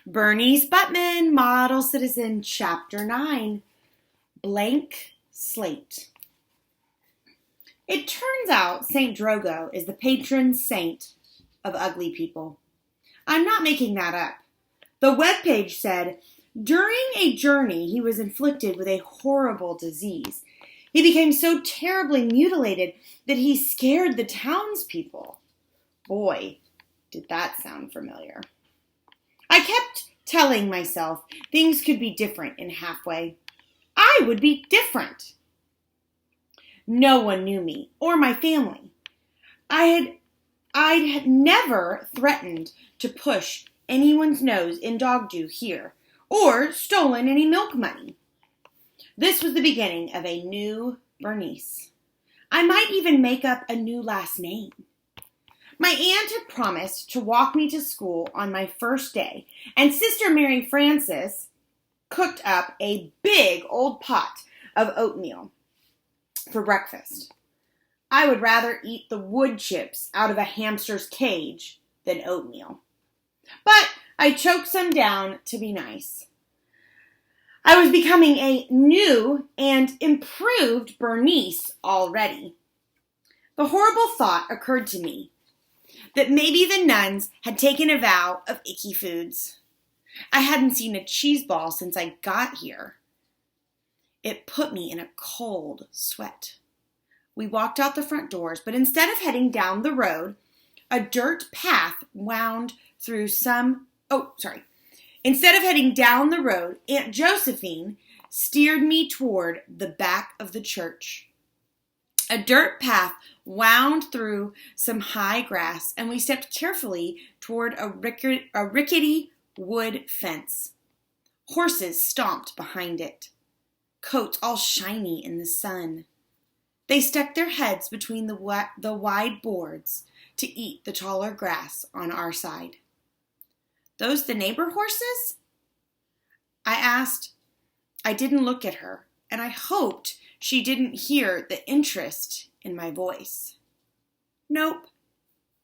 Bernice Buttman, Model Citizen, Chapter 9, Blank Slate. It turns out St. Drogo is the patron saint of ugly people. I'm not making that up. The webpage said, during a journey he was inflicted with a horrible disease. He became so terribly mutilated that he scared the townspeople. Boy, did that sound familiar. I kept telling myself things could be different in Halfway. I would be different. No one knew me or my family. I had never threatened to push anyone's nose in dog dew here or stolen any milk money. This was the beginning of a new Bernice. I might even make up a new last name. My aunt had promised to walk me to school on my first day, and Sister Mary Frances cooked up a big old pot of oatmeal for breakfast. I would rather eat the wood chips out of a hamster's cage than oatmeal. But I choked some down to be nice. I was becoming a new and improved Bernice already. The horrible thought occurred to me that maybe the nuns had taken a vow of icky foods. I hadn't seen a cheese ball since I got here. It put me in a cold sweat. We walked out the front doors, but instead of heading down the road, a dirt path wound through Instead of heading down the road, Aunt Josephine steered me toward the back of the church. A dirt path wound through some high grass, and we stepped carefully toward a rickety wood fence. Horses stomped behind it, coats all shiny in the sun. They stuck their heads between the wide boards to eat the taller grass on our side. Those the neighbor horses? I asked. I didn't look at her, and I hoped she didn't hear the interest in my voice. Nope,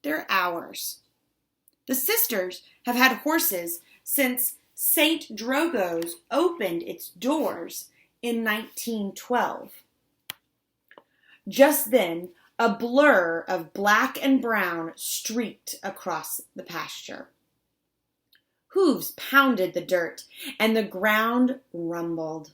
they're ours. The sisters have had horses since St. Drogo's opened its doors in 1912. Just then, a blur of black and brown streaked across the pasture. Hooves pounded the dirt, and the ground rumbled.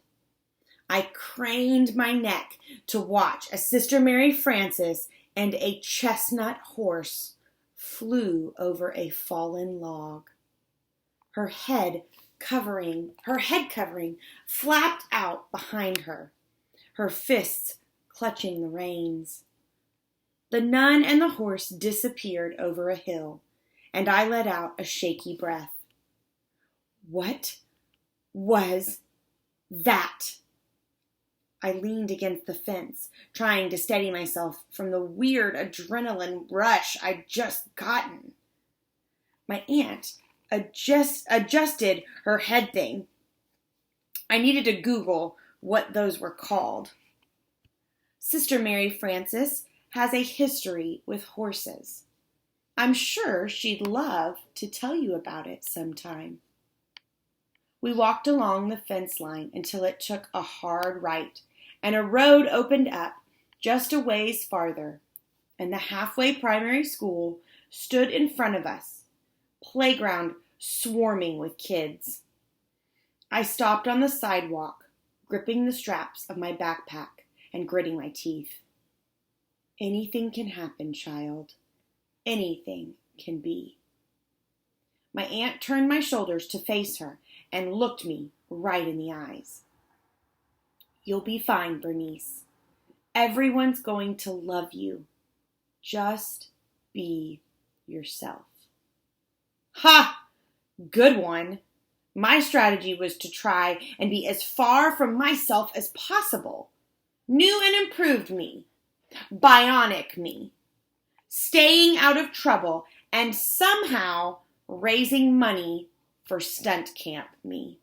I craned my neck to watch as Sister Mary Frances and a chestnut horse flew over a fallen log. Her head covering flapped out behind her, her fists clutching the reins. The nun and the horse disappeared over a hill, and I let out a shaky breath. What was that? I leaned against the fence, trying to steady myself from the weird adrenaline rush I'd just gotten. My aunt adjusted her head thing. I needed to Google what those were called. Sister Mary Frances has a history with horses. I'm sure she'd love to tell you about it sometime. We walked along the fence line until it took a hard right, and a road opened up just a ways farther, and the Halfway Primary School stood in front of us, playground swarming with kids. I stopped on the sidewalk, gripping the straps of my backpack and gritting my teeth. Anything can happen, child. Anything can be. My aunt turned my shoulders to face her and looked me right in the eyes. You'll be fine, Bernice. Everyone's going to love you. Just be yourself. Ha! Good one. My strategy was to try and be as far from myself as possible. New and improved me. Bionic me. Staying out of trouble and somehow raising money for stunt camp me.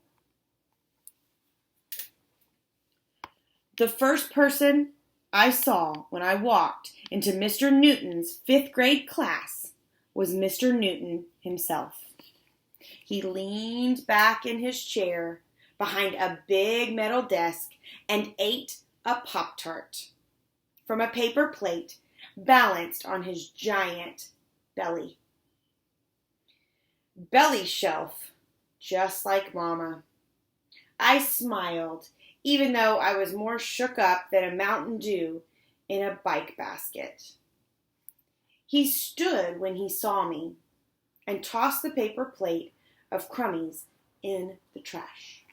The first person I saw when I walked into Mr. Newton's 5th grade class was Mr. Newton himself. He leaned back in his chair behind a big metal desk and ate a Pop-Tart from a paper plate balanced on his giant belly. Belly shelf, just like Mama. I smiled, even though I was more shook up than a Mountain Dew in a bike basket. He stood when he saw me and tossed the paper plate of crummies in the trash.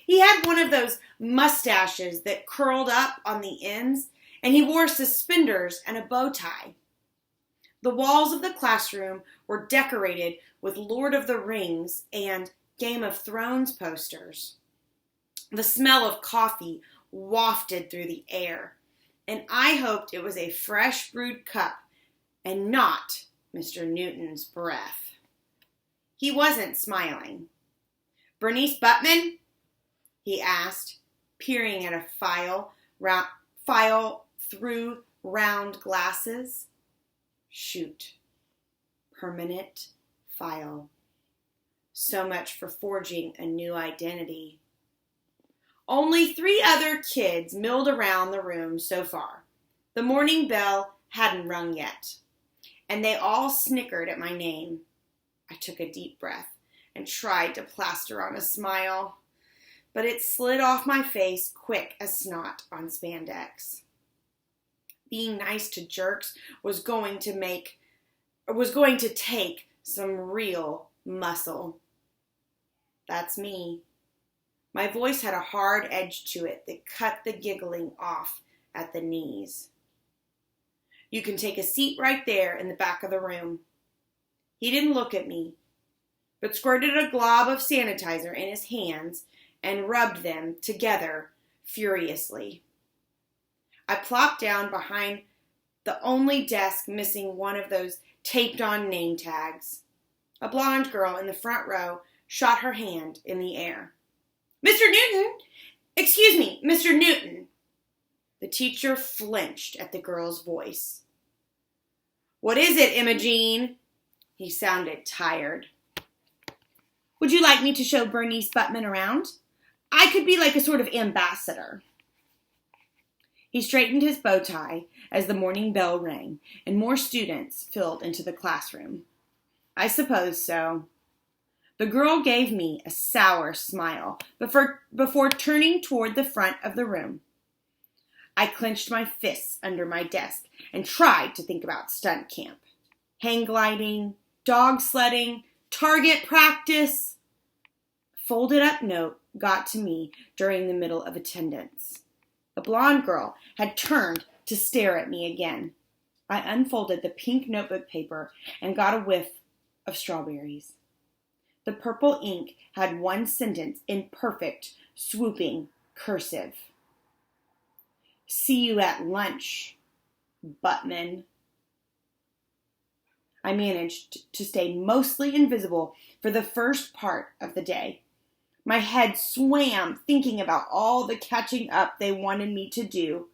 He had one of those mustaches that curled up on the ends, and he wore suspenders and a bow tie. The walls of the classroom were decorated with Lord of the Rings and Game of Thrones posters. The smell of coffee wafted through the air, and I hoped it was a fresh brewed cup and not Mr. Newton's breath. He wasn't smiling. "Bernice Buttman?" he asked, peering at a file through round glasses. Shoot. Permanent file. So much for forging a new identity. Only 3 other kids milled around the room so far. The morning bell hadn't rung yet, and they all snickered at my name. I took a deep breath and tried to plaster on a smile, but it slid off my face quick as snot on spandex. Being nice to jerks was going to take some real muscle. That's me. My voice had a hard edge to it that cut the giggling off at the knees. "You can take a seat right there in the back of the room." He didn't look at me, but squirted a glob of sanitizer in his hands and rubbed them together furiously. I plopped down behind the only desk missing one of those taped-on name tags. A blonde girl in the front row shot her hand in the air. "Mr. Newton! Excuse me, Mr. Newton!" The teacher flinched at the girl's voice. "What is it, Imogene?" He sounded tired. "Would you like me to show Bernice Buttman around? I could be like a sort of ambassador." He straightened his bow tie as the morning bell rang and more students filled into the classroom. "I suppose so." The girl gave me a sour smile before turning toward the front of the room. I clenched my fists under my desk and tried to think about stunt camp. Hang gliding, dog sledding, target practice. A folded up note got to me during the middle of attendance. The blonde girl had turned to stare at me again. I unfolded the pink notebook paper and got a whiff of strawberries. The purple ink had one sentence in perfect, swooping cursive. "See you at lunch, Buttman." I managed to stay mostly invisible for the first part of the day. My head swam thinking about all the catching up they wanted me to do.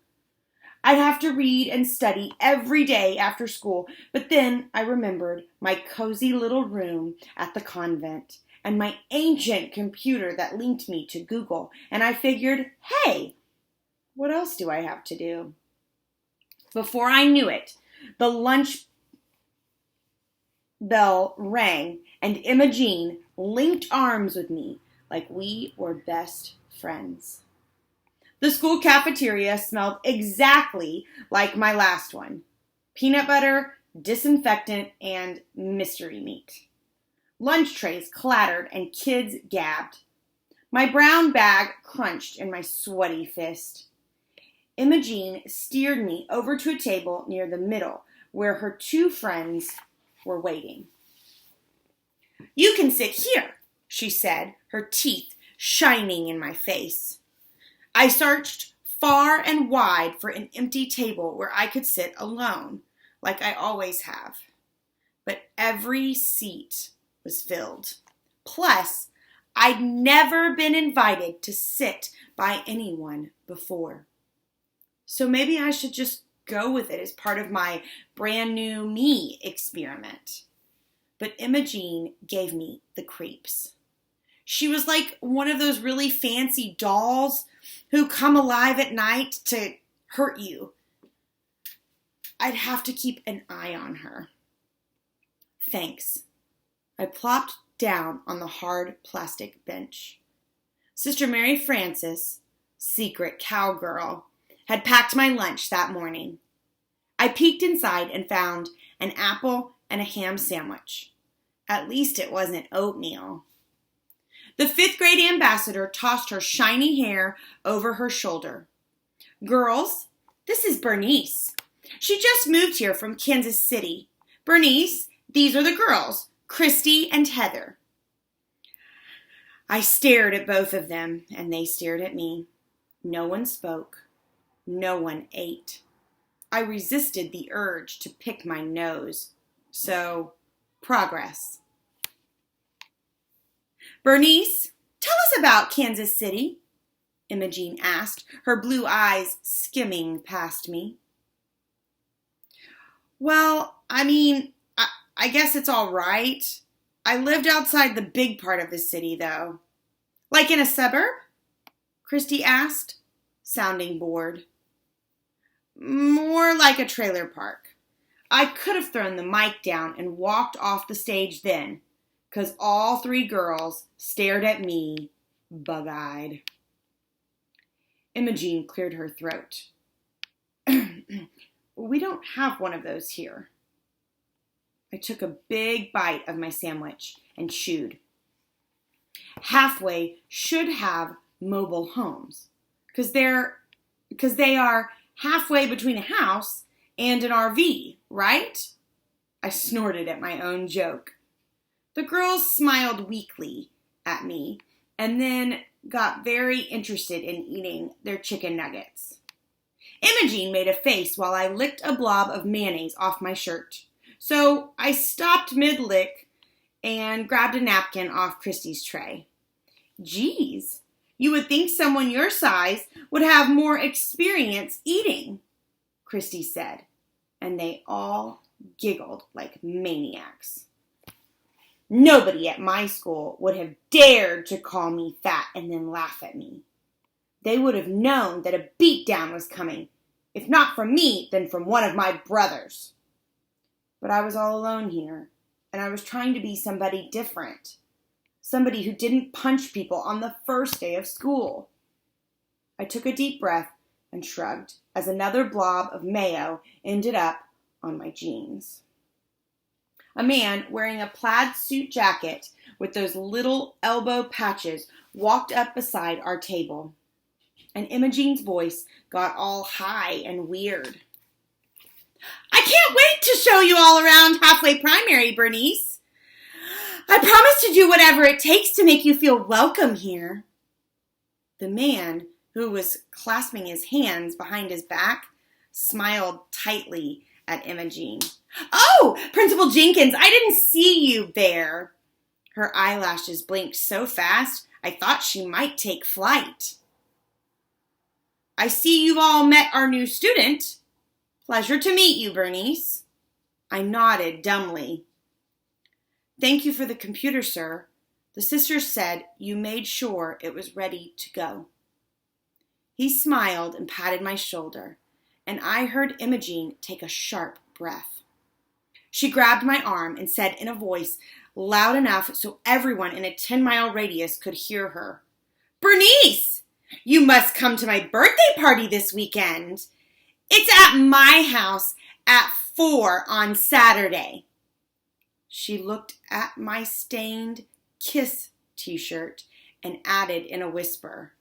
I'd have to read and study every day after school, but then I remembered my cozy little room at the convent and my ancient computer that linked me to Google, and I figured, hey, what else do I have to do? Before I knew it, the lunch bell rang and Imogene linked arms with me like we were best friends. The school cafeteria smelled exactly like my last one. Peanut butter, disinfectant, and mystery meat. Lunch trays clattered and kids gabbed. My brown bag crunched in my sweaty fist. Imogene steered me over to a table near the middle where her 2 friends were waiting. "You can sit here," she said, her teeth shining in my face. I searched far and wide for an empty table where I could sit alone, like I always have. But every seat was filled. Plus, I'd never been invited to sit by anyone before. So maybe I should just go with it as part of my brand new me experiment. but Imogene gave me the creeps. She was like one of those really fancy dolls who come alive at night to hurt you. I'd have to keep an eye on her. Thanks. I plopped down on the hard plastic bench. Sister Mary Frances, secret cowgirl, had packed my lunch that morning. I peeked inside and found an apple and a ham sandwich. At least it wasn't oatmeal. The 5th grade ambassador tossed her shiny hair over her shoulder. Girls, this is Bernice. She just moved here from Kansas City. Bernice, these are the girls, Christy and Heather. I stared at both of them, and they stared at me. No one spoke. No one ate. I resisted the urge to pick my nose. So, progress. Bernice, tell us about Kansas City, Imogene asked, her blue eyes skimming past me. Well, I guess it's all right. I lived outside the big part of the city, though. Like in a suburb? Christy asked, sounding bored. More like a trailer park. I could have thrown the mic down and walked off the stage then, 'cause all 3 girls stared at me, bug-eyed. Imogene cleared her throat. We don't have one of those here. I took a big bite of my sandwich and chewed. Halfway should have mobile homes, 'cause they are halfway between a house and an RV, right? I snorted at my own joke. The girls smiled weakly at me and then got very interested in eating their chicken nuggets. Imogene made a face while I licked a blob of mayonnaise off my shirt. So I stopped mid-lick and grabbed a napkin off Christy's tray. Geez, you would think someone your size would have more experience eating, Christy said, and they all giggled like maniacs. Nobody at my school would have dared to call me fat and then laugh at me. They would have known that a beatdown was coming, if not from me, then from one of my brothers. But I was all alone here, and I was trying to be somebody different. Somebody who didn't punch people on the first day of school. I took a deep breath and shrugged as another blob of mayo ended up on my jeans. A man wearing a plaid suit jacket with those little elbow patches walked up beside our table, and Imogene's voice got all high and weird. I can't wait to show you all around Halfway Primary, Bernice. I promise to do whatever it takes to make you feel welcome here. The man, who was clasping his hands behind his back, smiled tightly at Imogene. Oh, Principal Jenkins, I didn't see you there. Her eyelashes blinked so fast, I thought she might take flight. I see you've all met our new student. Pleasure to meet you, Bernice. I nodded dumbly. Thank you for the computer, sir. The sisters said you made sure it was ready to go. He smiled and patted my shoulder, and I heard Imogene take a sharp breath. She grabbed my arm and said in a voice loud enough so everyone in a 10-mile radius could hear her, Bernice, you must come to my birthday party this weekend. It's at my house at 4 on Saturday. She looked at my stained Kiss t-shirt and added in a whisper,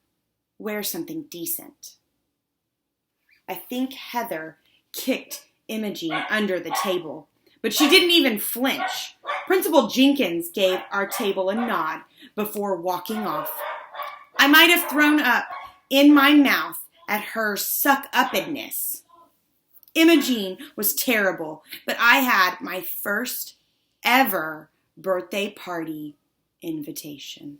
wear something decent. I think Heather kicked Imogene under the table, but she didn't even flinch. Principal Jenkins gave our table a nod before walking off. I might have thrown up in my mouth at her suck-uppedness. Imogene was terrible, but I had my first ever birthday party invitation.